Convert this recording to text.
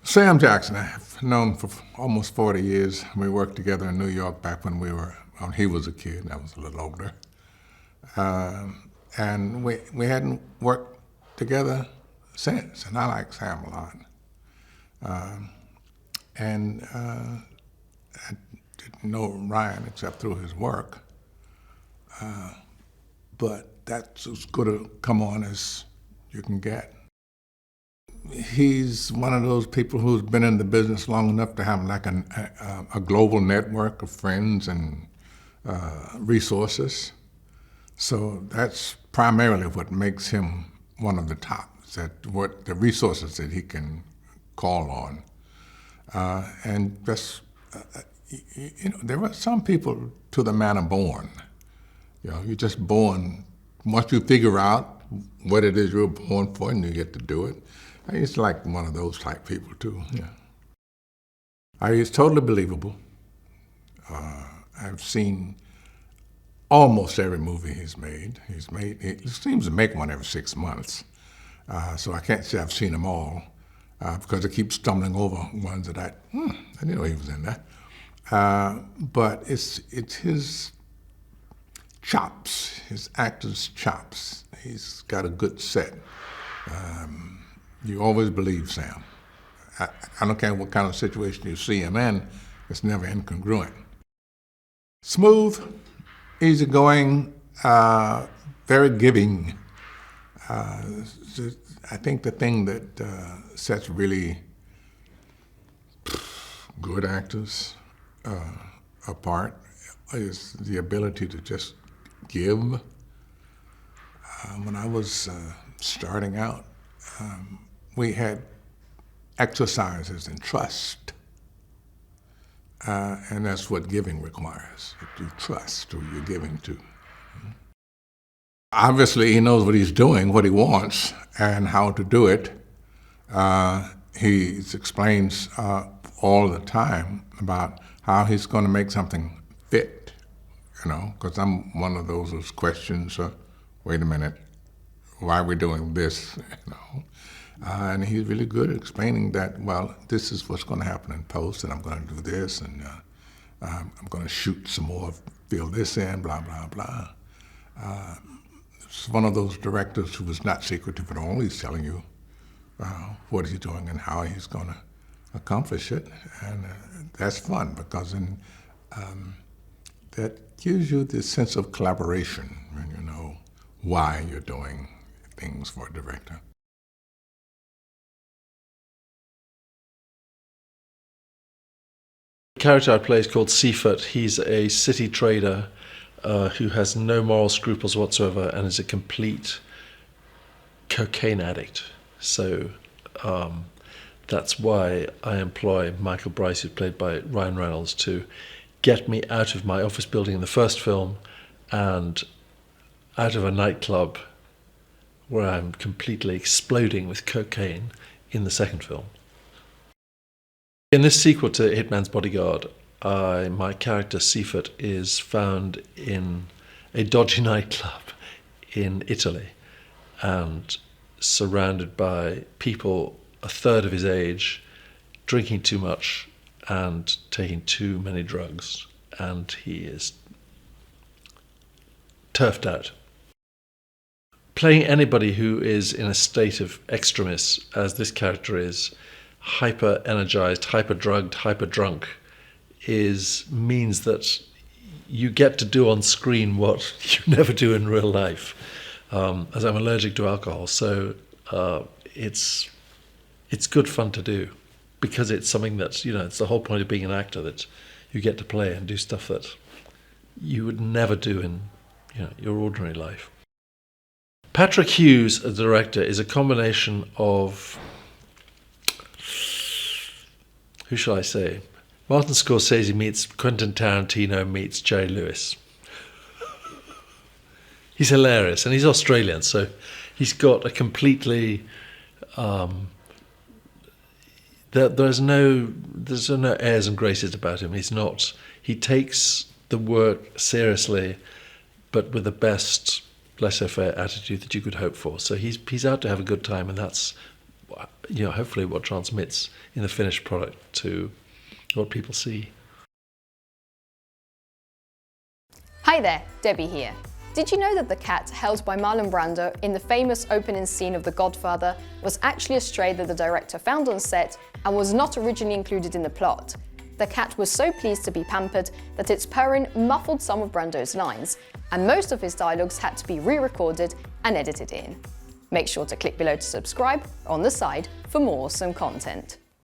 Sam Jackson, I've known for almost 40 years. We worked together in New York back when he was a kid, I was a little older. And we hadn't worked together since, and I like Sam a lot. I didn't know Ryan except through his work, but that's as good a come on as you can get. He's one of those people who's been in the business long enough to have like a global network of friends and resources. So that's primarily what makes him one of the tops, what the resources that he can call on. And just, there are some people to the manner born. You're just born, once you figure out what it is you're born for and you get to do it. He's like one of those type people too, yeah. He's totally believable. I've seen almost every movie he's made. He seems to make one every 6 months. So I can't say I've seen them all because I keep stumbling over ones that I didn't know he was in that. But it's his chops, his actor's chops. He's got a good set. You always believe Sam. I don't care what kind of situation you see him in, it's never incongruent. Smooth, easygoing, very giving. I think the thing that sets really good actors apart is the ability to just give. When I was starting out, we had exercises in trust, and that's what giving requires. You trust who you're giving to. Obviously, he knows what he's doing, what he wants, and how to do it. He explains all the time about how he's going to make something fit, because I'm one of those who questions, wait a minute, why are we doing this, and he's really good at explaining that, well, this is what's going to happen in post, and I'm going to do this, and I'm going to shoot some more, fill this in, blah, blah, blah. It's one of those directors who is not secretive at all. He's telling you what he's doing and how he's going to accomplish it, and that's fun because that gives you this sense of collaboration when you know why you're doing things for a director. The character I play is called Seifert. He's a city trader who has no moral scruples whatsoever and is a complete cocaine addict. So that's why I employ Michael Bryce, who's played by Ryan Reynolds, to get me out of my office building in the first film and out of a nightclub where I'm completely exploding with cocaine in the second film. In this sequel to HITMAN'S Bodyguard, my character Seifert is found in a dodgy nightclub in Italy and surrounded by people a third of his age, drinking too much and taking too many drugs, and he is turfed out. Playing anybody who is in a state of extremis, as this character is, hyper-energized, hyper-drugged, hyper-drunk, means that you get to do on screen what you never do in real life. As I'm allergic to alcohol, so it's good fun to do because it's something that, it's the whole point of being an actor, that you get to play and do stuff that you would never do in your ordinary life. Patrick Hughes, as director, is a combination of, who shall I say? Martin Scorsese meets Quentin Tarantino meets Jerry Lewis. He's hilarious, and he's Australian, so he's got a completely there's no airs and graces about him. He takes the work seriously, but with the best laissez-faire attitude that you could hope for. So he's out to have a good time, and that's hopefully what transmits in the finished product to what people see. Hi there, Debbie here. Did you know that the cat held by Marlon Brando in the famous opening scene of The Godfather was actually a stray that the director found on set and was not originally included in the plot? The cat was so pleased to be pampered that its purring muffled some of Brando's lines, and most of his dialogues had to be re-recorded and edited in. Make sure to click below to subscribe or on the side for more awesome content.